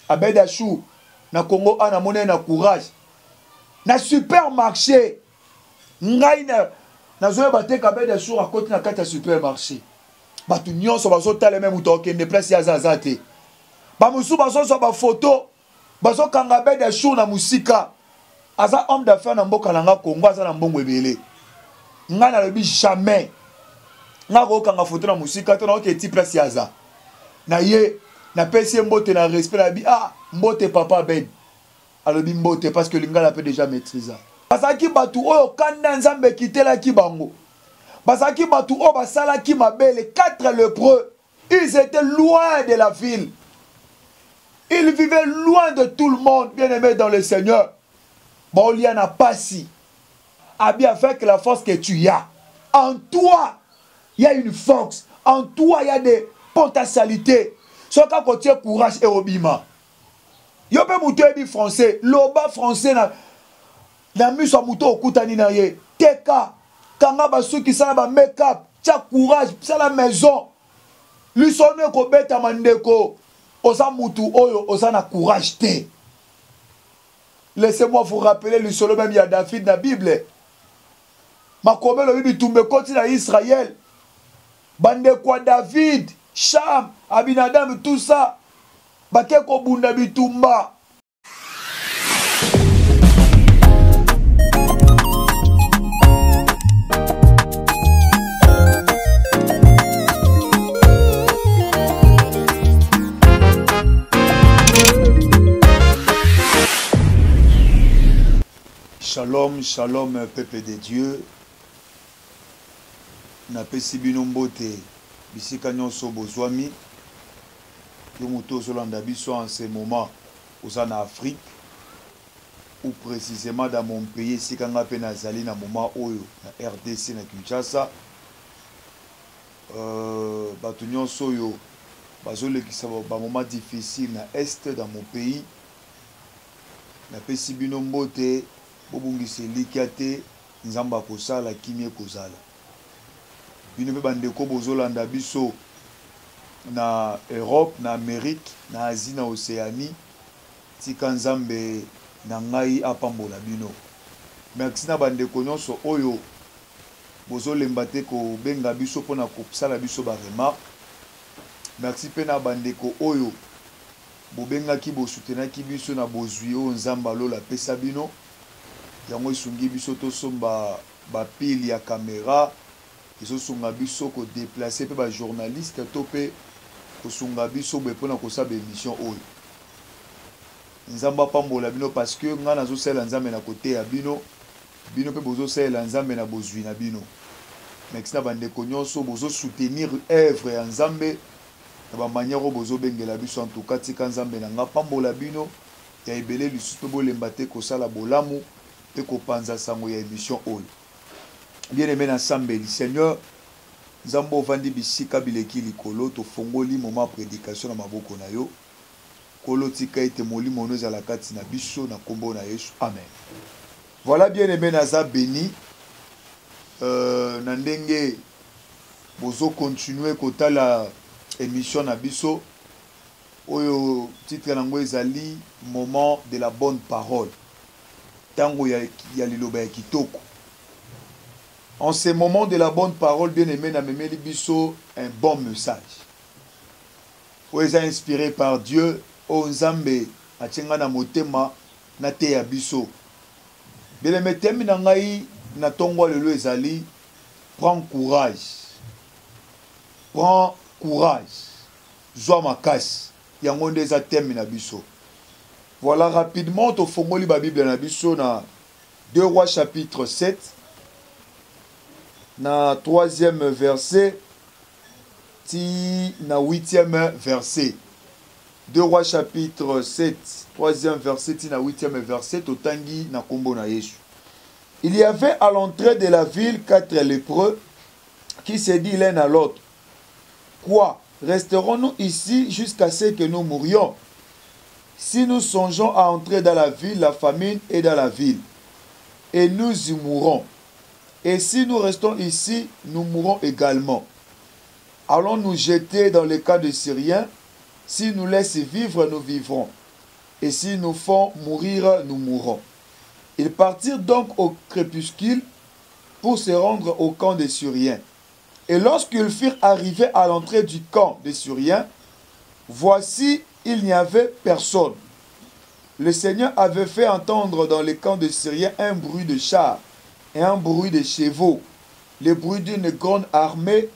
Abedachou, na Congo, na monnaie, na courage. Na supermarché. Ngai na zoé batte Abedachou à côté na kata supermarché. Batu nyonso bazotala même utokende place ya zazate. Ba musu bazoso ba photo, bazokanga Abedachou na musika. Aza homme d'affaires na mboka nanga Congo, aza na mbongo ebele. Nga na lobi jamais. Nga ko kanga photo na musika to na oke ti place ya za. Na ye na pesi mbote na respect na bi mbote papa Ben. Alobi mbote parce que linga la peut déjà maîtriser. Basaki batu oyo kanda nzambe kitela ki bango. Basaki batu oyo basala ki mabele 4 lépreux. Ils étaient loin de la ville. Ils vivaient loin de tout le monde, bien-aimés dans le Seigneur. Bon, il y en a pas si. Abi avec la force que tu as. En toi, il y a une force. En toi, il y a des potentialités. Soit quand tu as courage et obima. Yo pe muto ebi français. Loba français na miso muto okutani na ye. Teka. Kanga basu ki sana ba make-up. Tia courage. C'est la maison. Lusone ko beta mandeko. Osa mutu oyo. Osa na courage te. Laissez-moi vous rappeler le solo même il y a David dans la Bible. Ma commune le Bible tombe côté dans Israël. Bande quoi David, Cham, Abinadam tout ça. Bake ko bunda bitumba. Shalom, shalom, peuple de Dieu. Na pesi bino mbote bisika nyonso bozwami. Yo moto zolanda biso en ce moment aux en Afrique ou précisément dans mon pays sika nga pe nazali na moment oyo na RDC na Kinshasa. Bato nyonso yo bazolekisa ba moment difficile na est dans mon pays. Na pesi bino mbote bobungisi likiate nzamba kosala kimie kozala bino pe bandeko bozolanda biso na Europe, na Amérique, na Asie, na Océanie tika nzambe na ngai apambola bino. Merci na bandeko nyonso oyo bozolemba te ko benga biso pona kosala biso ba remarque. Merci pe na bandeko oyo bobengaki bosutenaki biso na bozwi o nzamba lola pesa bino. Yango isungi biso to somba ba pile ya caméra iso sunga biso ko déplacer pe ba journaliste to pe ko sunga biso be pona ko sa be émission oyo nzamba pambola bino parce que nga nazo sela nzambe na côté ya bino bino pe bozo sela nzambe na bozwi na bino. Merci na bande ko nyonso bozo soutenir œuvre ya nzambe na ba manière bozo bengela biso en tout cas tika nzambe na nga pambola bino ya ebele lisusu pe bolemba te ko sala bolamu et qu'on pense à ça, émission all. Bien aimé ensemble, le Seigneur, Zambo Vandi Bisika Bileki Likolo, to Fongoli, moment prédication à Maboko Nayo, Kolo Tika et Moli Monoz à la Katina Bicho, na Kombo na Yesu. Amen. Voilà, bien aimé Naza béni. Nandenge, Bozo continuer kota la émission na Bicho. Oyo, titre Nango Ezali, moment de la bonne parole. Tango ya liloba ya kitoko. En ce moment de la bonne parole, bien aimé, na memeli biso un bon message. Oeza inspiré par Dieu, o nzambe achenga na motema na te ya biso. Bien aimé, temi na ngai na tongo lelo ezali, prends courage. Prends courage. Zwa makasi. Yango nde eza temi na biso. Voilà rapidement, au Fongoli la Bible na biso na 2 Rois chapitre 7, na 3e verset, ti na 8e verset. 2 Rois chapitre 7, 3e verset, ti na 8e verset, totangi na kombo na Yesu. Il y avait à l'entrée de la ville 4 lépreux qui se dit l'un à l'autre, quoi, resterons-nous ici jusqu'à ce que nous mourions? Si nous songeons à entrer dans la ville, la famine est dans la ville, et nous y mourrons. Et si nous restons ici, nous mourrons également. Allons nous jeter dans les camps de Syriens. Si nous laissons vivre, nous vivrons. et s'ils nous font mourir, nous mourrons. Ils partirent donc au crépuscule pour se rendre au camp des Syriens. Et lorsqu'ils furent arrivés à l'entrée du camp des Syriens, voici, il n'y avait personne. Le Seigneur avait fait entendre dans les camps des Syriens un bruit de chars et un bruit de chevaux, le bruit d'une grande armée,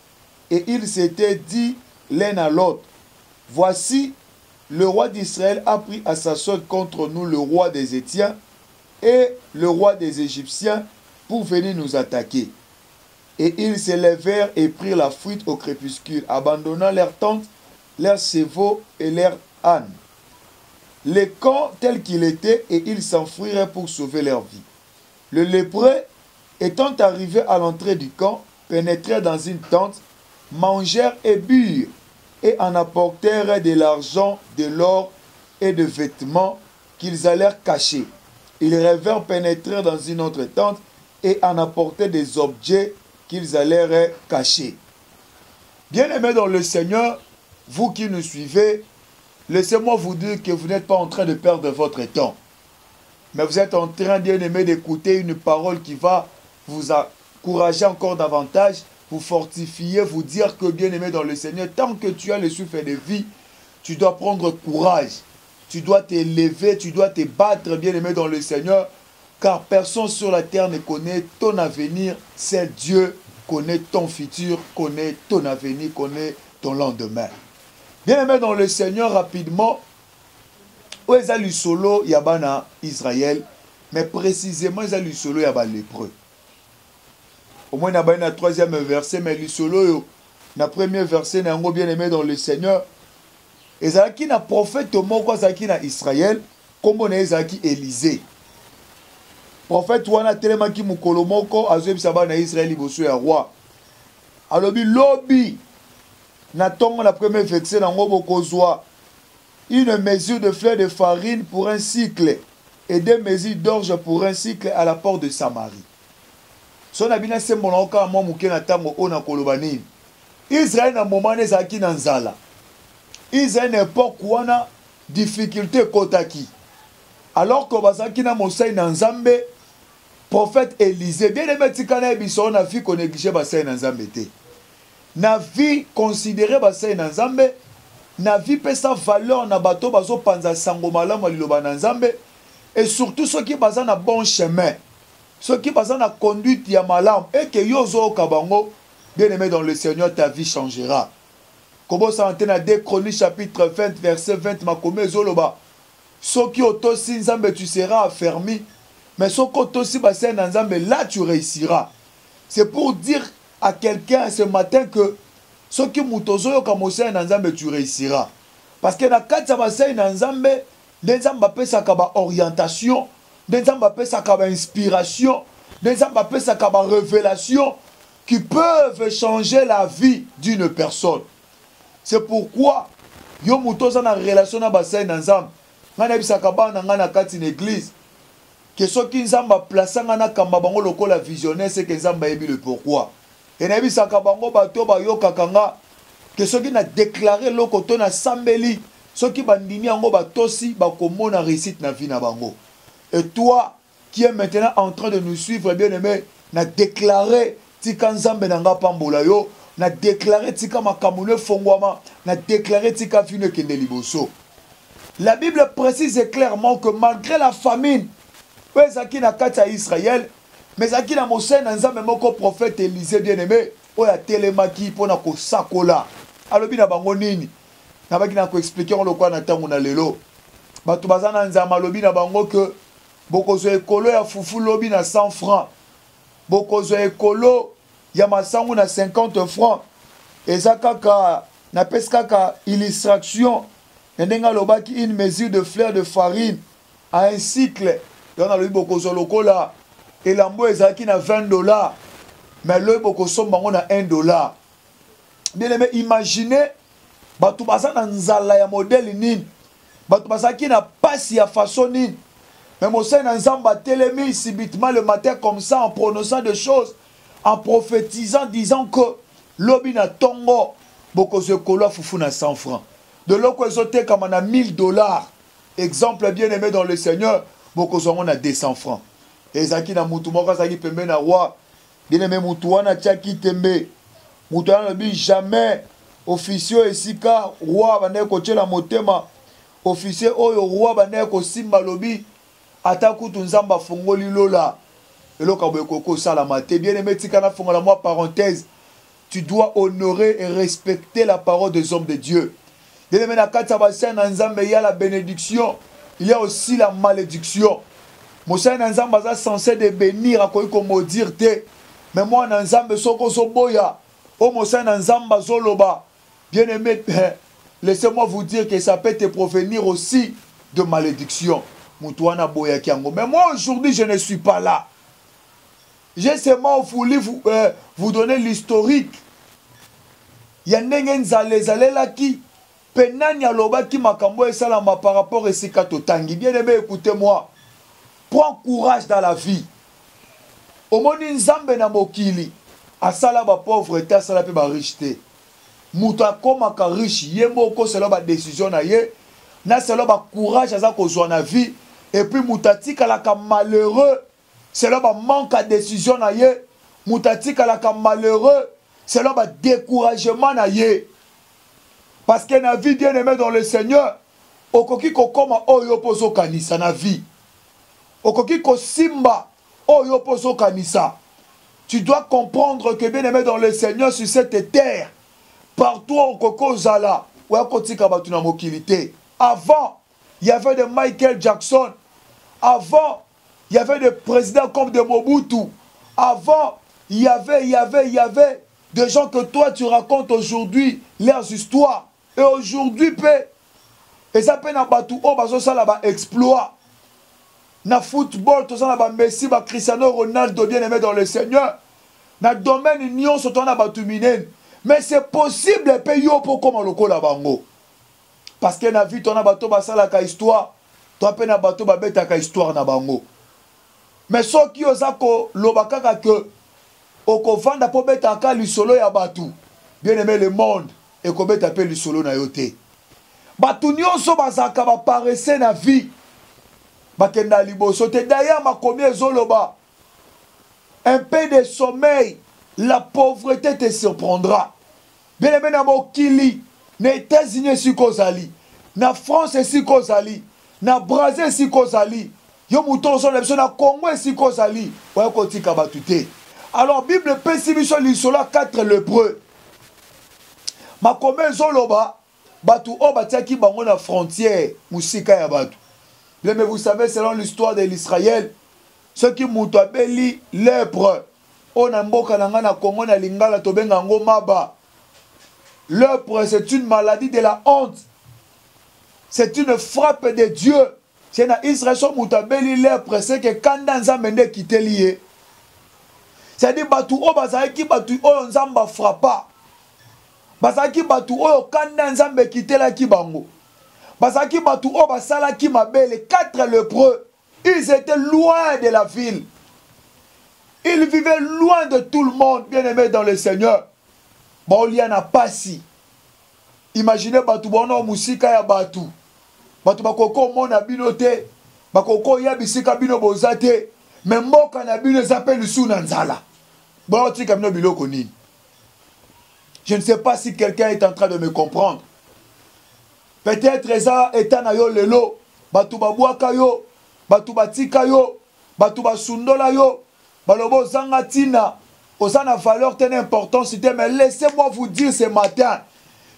et ils s'étaient dit l'un à l'autre, voici, le roi d'Israël a pris à sa sorte contre nous le roi des Étiens et le roi des Égyptiens pour venir nous attaquer. Et ils se levèrent et prirent la fuite au crépuscule, abandonnant leurs tentes, leurs chevaux et leurs ânes. Le camp tel qu'il était, et ils s'enfuiraient pour sauver leur vie. Le lépreux, étant arrivé à l'entrée du camp, pénétrèrent dans une tente, mangèrent et burent, et en apportèrent de l'argent, de l'or et de vêtements qu'ils allèrent cacher. Ils rêvèrent pénétrer dans une autre tente et en apporter des objets qu'ils allèrent cacher. Bien-aimés dans le Seigneur, vous qui nous suivez, laissez-moi vous dire que vous n'êtes pas en train de perdre votre temps. Mais vous êtes en train, bien-aimés, d'écouter une parole qui va vous encourager encore davantage, vous fortifier, vous dire que, bien-aimé dans le Seigneur, tant que tu as le souffle de vie, tu dois prendre courage. Tu dois t'élever, tu dois te battre, bien-aimé dans le Seigneur, car personne sur la terre ne connaît ton avenir, c'est Dieu connaît ton futur, connaît ton avenir, connaît ton lendemain. Bien-aimé dans le Seigneur, rapidement, où est le solo Yabana Israël, mais précisément, il y a le solo Yabana lépreux. Au moins, il y a le troisième verset, mais le solo, le premier verset, il bien aimé dans le Seigneur. Et ça qui n'a prophète moko ça qui na Israël, comme on est ça qui Élisée. Prophète wana telema ki mukolo moko azobi saba na Israël liboso ya roi. Alobi lobi na tongo la première verset na ngobo kozwa une mesure de fleur de farine pour un cycle et 2 mesures d'orge pour un cycle à la porte de Samarie. Son abina se monoka mo muke na tango ona koloba nini. Israël na moment ezaki na nzala. Israël n'importe quoi na difficulté kotaki. Alors que bazaki na mosai na nzambe prophète Élisée bien aimé tikana biso na vie ko négliger basai na nzambe te. Na vie considérer basai na nzambe, na vie pesa valeur na bato bazo panza sango malamu liloba na nzambe et surtout ceux qui baza na bon chemin. Ceux qui baza na conduite ya malamu et que yozo kabango bien aimé dans le Seigneur ta vie changera. Comme ça entend à 2 Chroniques chapitre 20 verset 20 makome zoloba. Ceux qui otosi nzambe tu seras affermi, mais ceux qui otosi bassin nzambe là tu réussiras. C'est pour dire à quelqu'un ce matin que ceux qui mutozo yo kamosé nzambe tu réussiras. Parce que na kati bassin nzambe nzambe pesa kaba orientation, nzambe pesa kaba inspiration, nzambe pesa kaba révélation qui peuvent changer la vie d'une personne. C'est pourquoi yo mutoza na relation na bassin nzambe. Ngana bisaka bana ngana kati l'église. Que ceux qui nzamba plaça ngana kamba bango lokola visionnaire c'est que nzamba yebi le pourquoi. Et na bisaka bango bato ba yoka kanga que ceux qui na déclaré lokoto na sambeli, ceux qui bandimi yango batosi bakomona réussite na vie na bango. Et toi qui es maintenant en train de nous suivre bien-aimé, na déclaré tika nzambe nanga pambola yo, na déclaré tika makamune fongwama, na déclaré tika fine kende liboso. La Bible précise clairement que malgré la famine, Ezaki na kati Israël, mais Ezaki na Mosè na nzambe moko prophète Élisée bien-aimé, oya telemaki pona ko sakola. Alobi na bango nini? Na baki na ko expliquer on lokwa na tango na lelo. Batu bazana nzama alobi na bango que bokozo ekolo ya fufu lobi na 100 francs. Bokozo ekolo ya masangu na 50 francs. Ezaka na peskaka illustration. Nenga lobaki une mesure de fleur de farine à un cycle. On a le bokozo lokola et l'ambo ezaki na $20. Mais le bokoso bango na $1. Bien aimé, imaginez batu baza na nzala ya modèle nini. Batu bazaki na pasi ya façon nini. Mais Mosè na nzamba telemi subitement le matin comme ça en prononçant des choses, en prophétisant, disant que lobi na tongo bokozo kolo fufu na 100 francs. De l'autre côté, comme on a $1000. exemple bien aimé dans le Seigneur, bokozongo na 200 francs. Ezaki na mutu moko azaki pembe na roi, bien aimé mutu wana tiaki tembe. Mutu wana lobi jamais officier esika roi bande kotiela motema, officier oyo roi bande kosimba lobi ata kutu nzamba fongoli lola. Eloko boye koko sala mate. Bien aimé tika na fongola moi parenthèse. Tu dois honorer et respecter la parole des hommes de Dieu. Bien aimé, il y a la bénédiction, il y a aussi la malédiction. Moussa Nzamba est censé de bénir à quoi il maudire. Mais moi, Nzamba soko soboya. Oh Moussa Nzamba zoloba. Bien aimé, laissez-moi vous dire que ça peut te provenir aussi de malédiction. Moutouana boya kiango. Mais moi aujourd'hui, je ne suis pas là. J'ai seulement voulu vous donner l'historique. Il y a des gens qui penani aloba ki makambo esalama par rapport à esika totangi. Bien aimé, écoutez-moi. Prends courage dans la vie. Omoni nzambe na mokili asala ba pauvreté asala pe ba richté. Mutu akomaka riche ye moko selo ba décision na ye na selo ba courage aza kozwa na vie et puis mutu atikalaka malheureux selo ba manque à décision na ye mutu atikalaka malheureux selo ba découragement na ye. Parce que na vie bien aimé dans le Seigneur, okoki kokoma oyo pozo kanisa na vie. Okoki kosimba oyo pozo kanisa. Tu dois comprendre que bien aimé dans le Seigneur sur cette terre, partout okoko zala, ou akotika batu na mokilité. Avant, il y avait de Michael Jackson. Avant, il y avait des présidents comme de Mobutu. Avant, il y avait des gens que toi tu racontes aujourd'hui leurs histoires. Et aujourd'hui, et ça peut na batu o bazo sala ba exploit. Na football, tout ça na ba Messi, ba Cristiano Ronaldo bien aimé dans le Seigneur. Na domaine nyon soto na batu minen. Mais c'est possible pe yo po comme loko la bango. Parce que na vie ton na bato ba sala ka histoire, toi pe na bato ba beta ka histoire na bango. Mais so ki ozako lobaka que oko vanda po beta ka lisolo ya batu. Bien aimé le monde. Et comment t'appelles le solo na yote. Batu nyonso bazaka ba paresse na vie. Bakenda liboso te d'ailleurs ma combien zoloba. Un peu de sommeil, la pauvreté te surprendra. Bien aimé na mokili, na États-Unis si kozali, na France si kozali, na Brésil si kozali, yo mouton son na Congo si kozali, wa kotika batute. Alors Bible pessimisho lisola 4 lépreux. Ma commune zoloba batu o batiaki bango na frontière musika ya batu. Mais vous savez selon l'histoire de l'Israël, ceux qui mutu abeli lèpre o na mboka na nga na Congo na lingala tobenga ngo maba. Lèpre c'est une maladie de la honte. C'est une frappe de Dieu. C'est na Israël so mutu abeli lèpre c'est que kanda nzambe nde kiteli. C'est-à-dire batu o bazaki batu o nzamba frappa. Basaki batu oyo kanda nzambe kitela ki bango. Basaki batu oyo basala ki mabele. 4 lépreux. Ils étaient loin de la ville. Ils vivaient loin de tout le monde, bien aimé dans le Seigneur. Baoliana pasi. Imaginez batu bono musika ya batu. Batu bakoko mona binote. Bakoko ya bisika bino bozate. Mais mboka na bino s'appelle suna nzala. Bon tika bino biloko nini. Je ne sais pas si quelqu'un est en train de me comprendre. Peut-être ça étant na yo lelo, batu babwaka yo, batu batika yo, batu basundola yo, balobo zanga tina, osana valeur telle importance, mais laissez-moi vous dire ce matin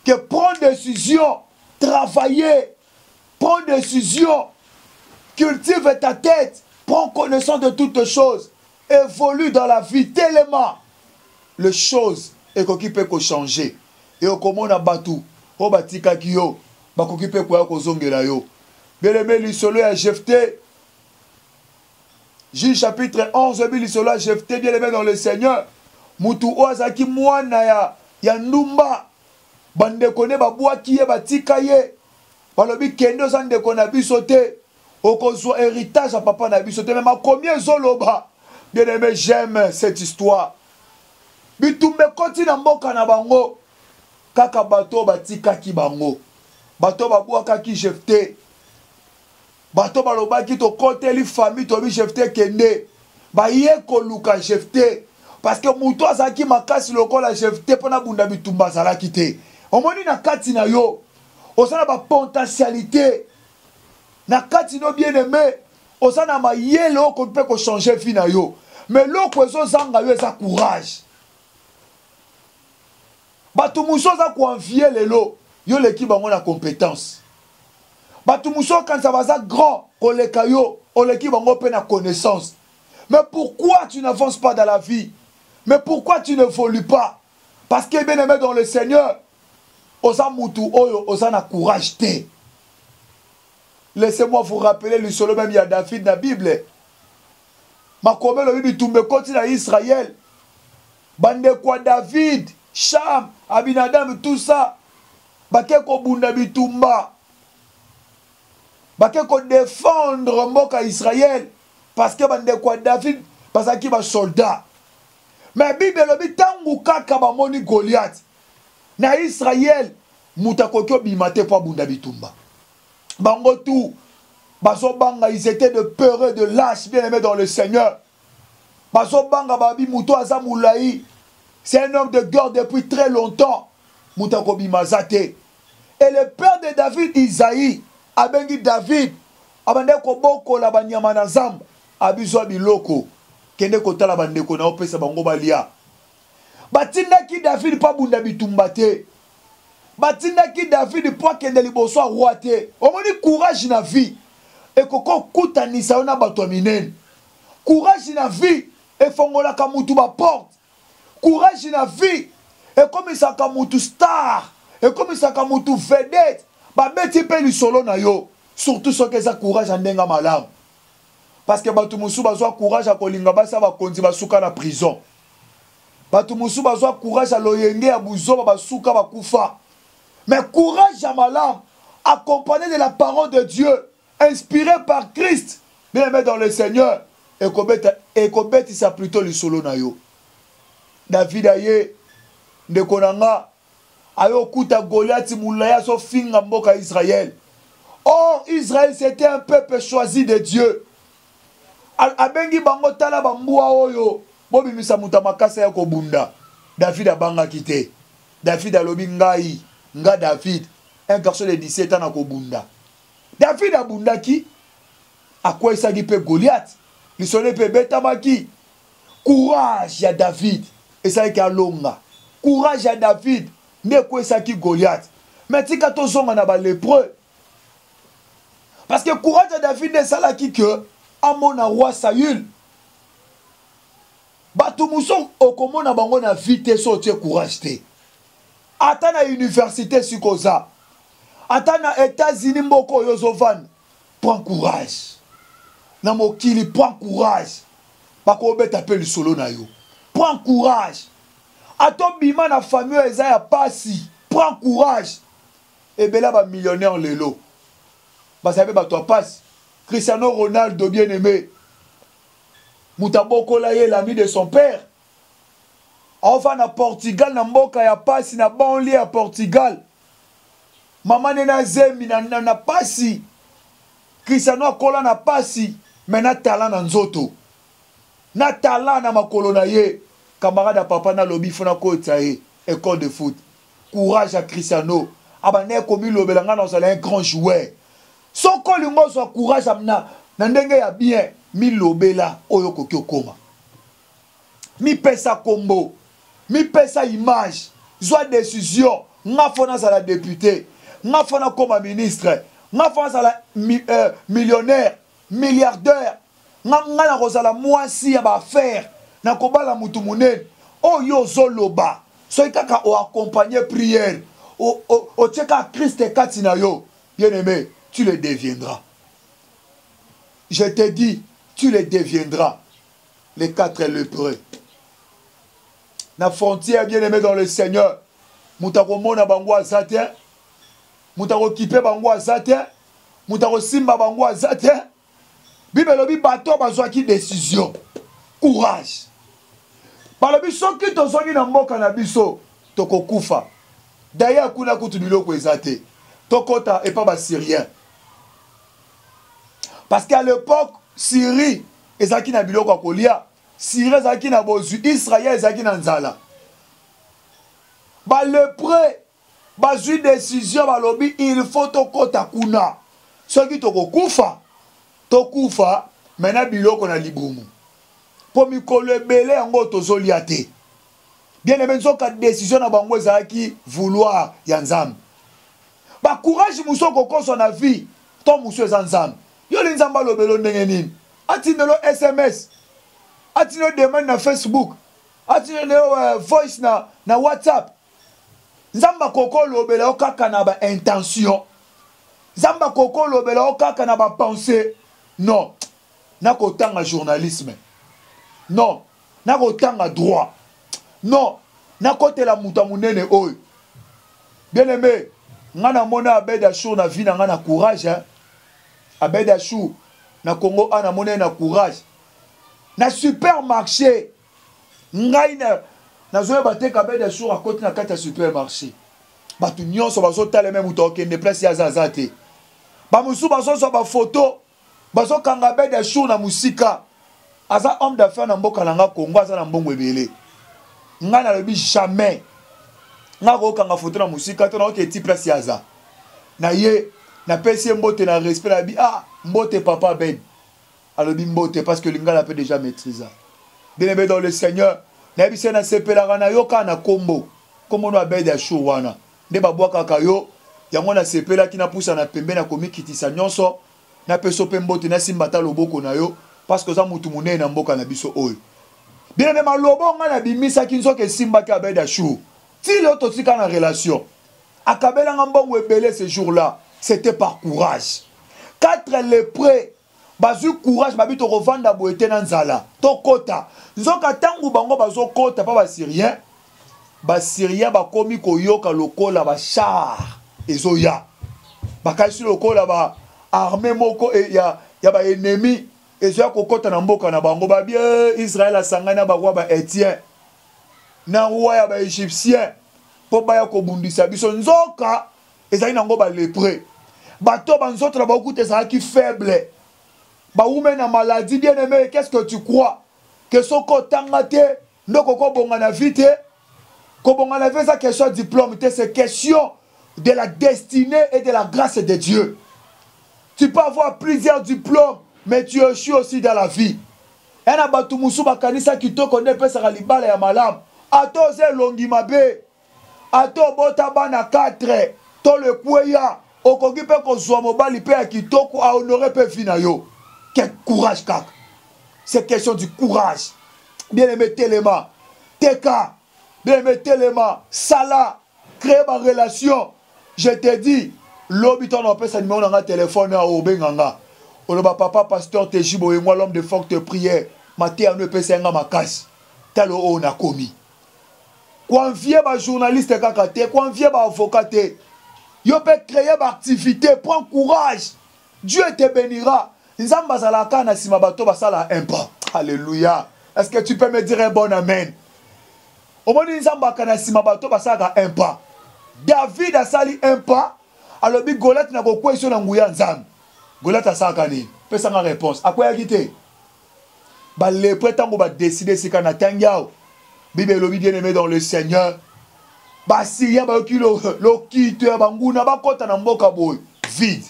que prends décision, travailler, prends décision, cultive ta tête, prends connaissance de toutes choses, évolue dans la vie tellement les choses et qu'on peut changer. Et au comment on a battu, on batika kiyo, bakoki peut quoi kozongela yo. Bien aimé l'isolo à Jephthé. Juge chapitre 11, l'isolo à Jephthé, bien aimé dans le Seigneur. Mutu oazaki mwana ya ndumba. Bande kone babua kiye batika ye. Balobi kendo zande kona bisote. Okozwa héritage à papa na bisote. Mais ma combien zoloba. Bien aimé, j'aime cette histoire. Bitumbe koti na mboka na bango. Kaka bato batika ki bango. Bato babua kaki Jephthé. bato balobaki to koteli famille to bi Jephté kende ba ye ko luka Jephté parce que muto azaki makasi lokola Jephté pona bunda bitumba zalaki te omoni na kati na yo osana ba potentialité na kati no bien aimé osana ma yelo ko peut ko changer vie na yo mais loko ezo zanga yo eza courage bato muso za ko envier lelo yo leki bango na compétence bato muso quand ça va ça grand koleka yo oleki bango pe na connaissance. Mais pourquoi tu n'avances pas dans la vie? Mais pourquoi tu n'évolues pas? Parce que bien aimé dans le Seigneur osa mutu oyo osa na courage te. Laissez-moi vous rappeler le solo même il y a David dans la Bible. Makome le bibi tumbe koti na Israël. Bande kwa David, Sham, Abinadam tout ça. Bake ko bunda bitumba. Bake ko défendre mboka Israël parce que bande kwa David parce qu'il va soldat. Mais Bible le bi tangu kaka ba moni Goliath. Na Israël mutakokyo bimate pa bunda bitumba. Bango tout baso banga ils étaient de peureux de lâches bien aimés dans le Seigneur. Baso banga babi muto azamulaï. C'est un homme de guerre depuis très longtemps. Mutako bimazate. Et le père de David Isaïe abengi David abande ko boko la banyama na zamba abizwa biloko kende kotala bandeko na opesa bango balia. Batindaki David pa bunda bitumba te. Batindaki David po kende liboso roi te. Omoni courage na vie. E koko kutanisa ona bato minene. Courage na vie e fongola ka mutu ba porte. Courage na vie e komisa ka mutu star. E komisa ka mutu vedette. Ba beti pe li solo na yo. Surtout ce que ça courage andenga malamu. Parce que bato musu bazwa courage a kolinga basa ba konzi basuka na prison. Bato musu bazwa courage a loyenge ya buzo basuka bakufa. Mais courage à malamu accompagné de la parole de Dieu, inspiré par Christ, bien aimé dans le Seigneur, et kobeti ça plutôt le solo na yo. David aye de konanga ayo kuta Goliath mulaya so finga mboka Israël. Or Israël c'était un peuple choisi de Dieu. Abengi bango tala bambua oyo bobi misa mutamakasa ya kobunda. David abanga kite. David alobi ngai nga David un garçon de 17 ans na kobunda. David abundaki akwa isaki pe Goliath. Lisone pe betamaki. Courage ya David. Esaki alonga. Courage ya David. Ne kwa isaki Goliath. Mais tika tozonga na ba lépreux. Parce que courage ya David ne salaki que amona roi Saül. Batu muso okomona bango na vite so tie courage te. Ata na université sikoza. Ata na États-Unis mboko yozovan. Prends courage. Na mokili prends courage. Bako obeta pe solo na yo. Prends courage. Ato bima na famille eza ya pasi. Prends courage. Ebela ba millionnaire lelo. Basabe ba to pasi. Cristiano Ronaldo bien aimé. Mutaboko la ye l'ami de son père. Enfin na Portugal na mboka ya pasi na banlieue ya Portugal. Mama nena zemi na pasi. Cristiano akola na pasi. Mais na talent na nzoto. Na talent na makolo na ye. Camarade à papa na lobi fona ko tsaye école de foot. Courage à Cristiano. Abane komi lobelanga dans un grand joueur. Son kolingo so courage amna na ndenge ya bien mi lobela oyo koki okoma. Mi pesa combo. Mi pesa image. Zwa décision. Nga fona za la député. Nga fona comme ministre. Nga fona za la millionnaire, milliardaire. Nga na kozala mwasi ya ba affaire. Na kobala mutu munene. Oyo zoloba. So ikaka o accompagner prière. O tcheka Christ kati na yo. Bien aimé, tu le deviendras. Je te dis, tu le deviendras. Les 4 lépreux. Na frontière bien aimé dans le Seigneur. Moutako mona bango azate. Moutako kipe bango azate. Moutako simba bango azate. Bible lobi bato bazwaki décision. Courage. Balobi soki tozongi na mboka na biso tokokufa. D'ailleurs kuna kutu biloko ezate. Tokota et pas ba Syrien. Parce qu'à l'époque, Syrie, ezaki na biloko kolia, Syrie ezaki na bozu, Israël ezaki na nzala. Ba le prêt, ba zui décision ba lobi, il faut to kota kuna. Ce qui to kufa, maintenant biloko na libumu. Pour mi kolebele yango tozolia te. Bien aimé, nzoka décision na bango ezaki vouloir ya nzambe. Ba courage musoko koso na vie, to muso eza nzambe. Yo li nzamba lobelo ndenge nini? Atinelo SMS. Atinelo demande na Facebook. Atinelo voice na WhatsApp. Nzamba koko lobela okaka na ba intention. Nzamba koko lobela okaka na ba pensée. Non. Nako tanga journalisme. Non. Nako tanga droit. Non. Nako tela muta munene oy. Bien aimé, ngana mona abeda chou na vie na ngana courage hein. Abeda chou na Congo ana mona na courage. Na supermarché. Ngai na zoe bateka abeda chou a côté na kata supermarché. Batu nyonso bazo tala même uto okende place ya zazate. Ba musu bazo so ba photo. Bazo kanga abeda chou na musika. Aza homme d'affaires na mboka na nga Congo aza na mbongo ebele. Nga na lobi jamais. Nga ko kanga photo na musika to na oketi place ya za. Na ye na pesi mbote na respect na bi mbote papa ben. Alobi mbote parce que lingala peut déjà maîtriser. Bien aimé dans le Seigneur, na bise na sepela na yoka na kombo. Kombo no abeda chou wana. Nde babwaka kayo yango na sepela kina pusa na pembe na komikitisa nyonso na peso pembote na simbata loboko na yo parce que za mutu munene na mboka na biso oyo. Bien aimé malobo nga na bimisa kinzo ke simba ka abeda chou. Si l'autre aussi quand en relation, à Kabela Ngambon Webele ce jour-là, c'était par courage. 4 lépreux, bazu courage, babi to revendre boete nanzala, to kota. Nzoka tangu bango bazo kota pa ba Syrien, ba Syrien ba komi koyoka lokola ba char ezoya. Ba kasi lokola ba armée moko e ya ba ennemi ezoya kokota na mboka na bango ba bien Israël asangana ba roi ba Étienne. Na roi ya ba égyptien po ba ya ko bundisa biso nzoka ezali nango ba lépreux bato banzoto na ba okuta ça qui faible ba ume na maladie bien aimé qu'est-ce que tu crois que soko tangate ndoko ko bonga na vite ko bonga na vite ça question diplôme c'est question de la destinée et de la grâce de Dieu. Tu peux avoir plusieurs diplômes mais tu échoues aussi dans la vie. Ena batu musu bakanisa kitoko ne pesa libala ya malamu. Ato ze longi mabe. Ato bota bana 4. To le kweya. Okoki pe ko zwa mobali pe ya kitoko a honorer pe fina yo. Quel courage kak. C'est question du courage. Bien aimé Téléma. Teka. Bien aimé Téléma. Sala. Créer ma relation. Je te dis. L'hobiton on peut sa numéro dans un téléphone à Obenganga. Oloba papa pasteur Tejibo et moi l'homme de forte prière. Maté à ne peut s'enga ma casse. Talo on a commis. Confier ba journaliste kakate, confier ba avocat. Yo peut créer ba activité, prends courage. Dieu te bénira. Nzamba zalaka na sima bato basala impa. Alléluia. Est-ce que tu peux me dire un bon amen? Au moins nzamba kana sima bato basala impa. David a sali impa. Alors bi Goliath na ko kwesio na nguya nzambe. Goliath asaka ni. Pesa nga réponse. Akoya kité. Ba le prétango ba décider si kana tangiao. Bible lobi bien aimé dans le Seigneur. Ba Syrien ba kilo lo kite ba nguna ba kota na mboka boy vide.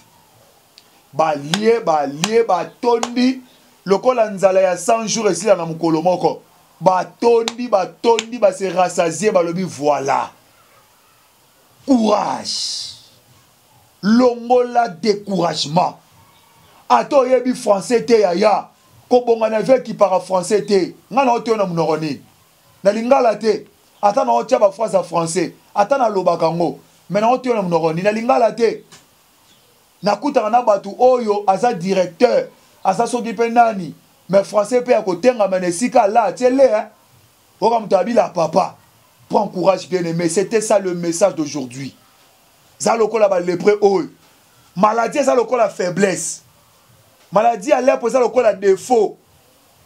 Ba lié ba tondi lokola nzala ya 100 jours ici na mukolo moko. Ba tondi ba se rassasier ba lobi voilà. Courage. Longola découragement. Ato yebi français te yaya. Ko bonga na ve qui para français te. Ngana oto na munoroni. Na lingala te ata na otia ba phrase français ata na lobaka ngo mais na otia na mnoroni na lingala te na kuta na batu oyo aza directeur asa soki pe nani mais français pe akotenga manesika la tiele hein oka mutabila papa prends courage bien aimé c'était ça le message d'aujourd'hui za lokola ba lépreux oyo maladie za lokola faiblesse maladie à l'air pour ça lokola défaut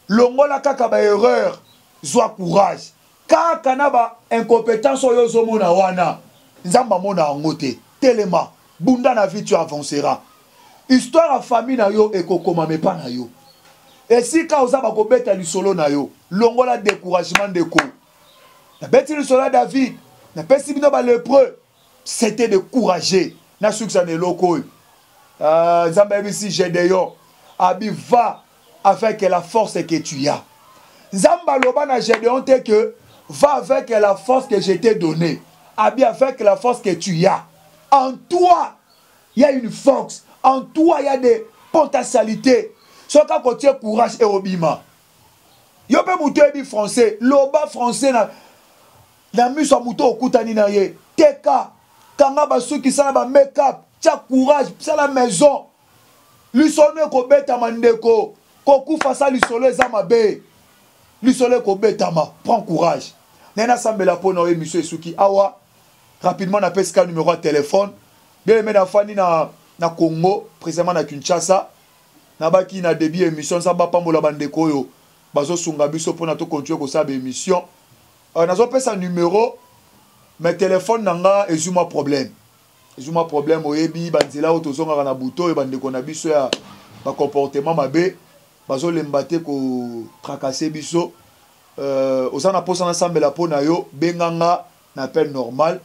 longola kaka ba erreur. Sois courage. Car kanaba incompétence oyo zomona wana. Nzamba mona ngote. Téléma. Bunda na vie tu avanceras. histoire ya famille na yo ekokoma mepa na yo esika oza bakobeta lisolo na yo longola découragement ndeko nabeti lisolo ya David napesi bino balépreux c'était de courager na succès na eloko oyo nzambe ayebisi Gédéon abi va avec la force que tu as nzambe aloba na Gédéon te que va avec la force que je t'ai donnée abi avec la force que tu as en toi il y a une force en toi il y a des potentialités soka kotie courage et obima yo pe muto ebi français loba français na miso muto okutani na ye teka kanga basuki sala ba make up tia courage sala maison lisolo ko betama ndeko kokufa sa lisolo eza mabe lisolo ko betama prends courage nena sambela pona o émission esuki awa rapidement na peska numéro de téléphone bien aimé na fani na Congo précisément na Kinshasa na baki na début émission ça ba pambola bandeko yo bazo sunga biso pona to continuer ko sa émission nazo pesa numéro mais téléphone nanga ezuma problème oyebi banzela o tozonga na buto e bandeko na biso ya ba comportement mabe bazo lembate ko tracasser biso osana posa na sambela pona yo benganga na appel normal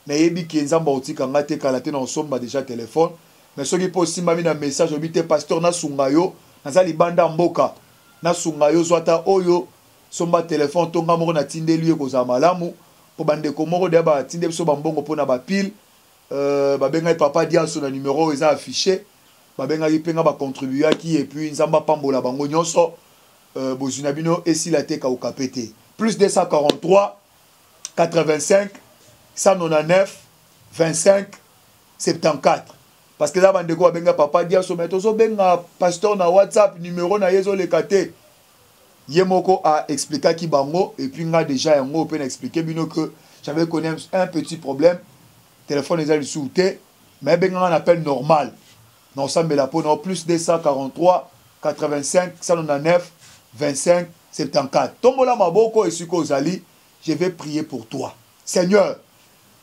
na yebi ki nzamba otikanga te kala te na osomba déjà téléphone mais soki po simba mi na message obité pasteur na sunga yo nazali banda mboka na sunga yo zwata oyo somba téléphone tonga moko na tindeli yo koza malamu po bandeko moko de ba tinde biso bambongo pona ba pile babenga papa Diaso na numéro eza affiché babenga ipenga ba contribuer qui et puis nzamba pambola bango nyonso bozuna bino esila te ka okapete plus 243 85 199 25 74 parce que là bandeko babenga papa Diaso mais tozo benga pasteur na WhatsApp numéro na yezo le kate yemoko a expliqué ki bango et puis nga déjà yango peut expliquer bino que j'avais connu un petit problème téléphone est allé sous té mais benga un appel normal non ça me la peau non plus 243 85 199 25 74 tombola maboko et suko zali je vais prier pour toi Seigneur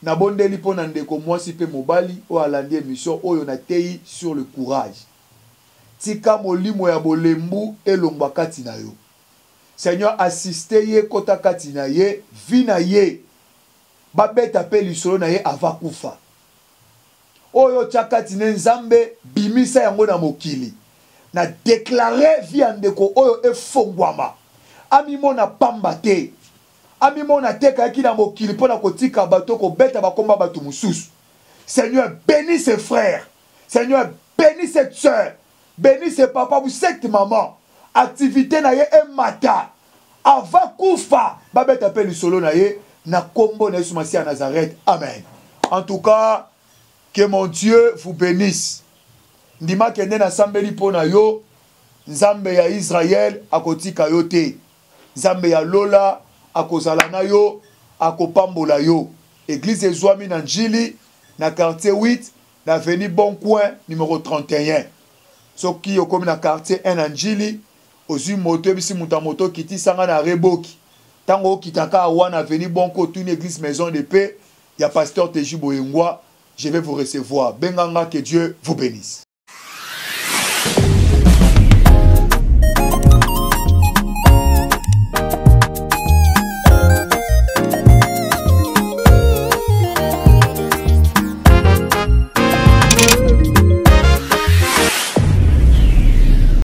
na bondeli pona ndeko mwasi pe mobali o alandi émission oyo na tei sur le courage tika molimo ya bolembu elongwa kati na yo Seigneur assiste ye kota kati na ye vina ye babeta pe lisolo na ye ava kufa oyo chakati ne nzambe bimisa yango na mokili na déclarer vie ndeko oyo efongwama amimona pamba te amimona teka ki na mokili pona kotika bato ko beta bakomba bato mususu Seigneur bénis ses frères Seigneur bénis cette sœur bénis ses papa ou cette maman activité na ye e mata ava kufa babeta pe lisolo na ye na kombo na Yesu Masiya Nazareth amen. En tout cas que mon Dieu vous bénisse. Ndima kende na sambeli pona yo nzambe ya Israël akotika yo te nzambe ya Lola akozala na yo akopambola yo église ezwami na njili na quartier 8 na avenue Bon Coin numéro 31 soki okomi na quartier 1 na njili ozwi moto ebisi muta moto kiti sanga na Reboki tango kitaka wana avenue Bon Coin une église maison de paix ya pasteur Teji Boyengwa je vais vous recevoir benganga que Dieu vous bénisse.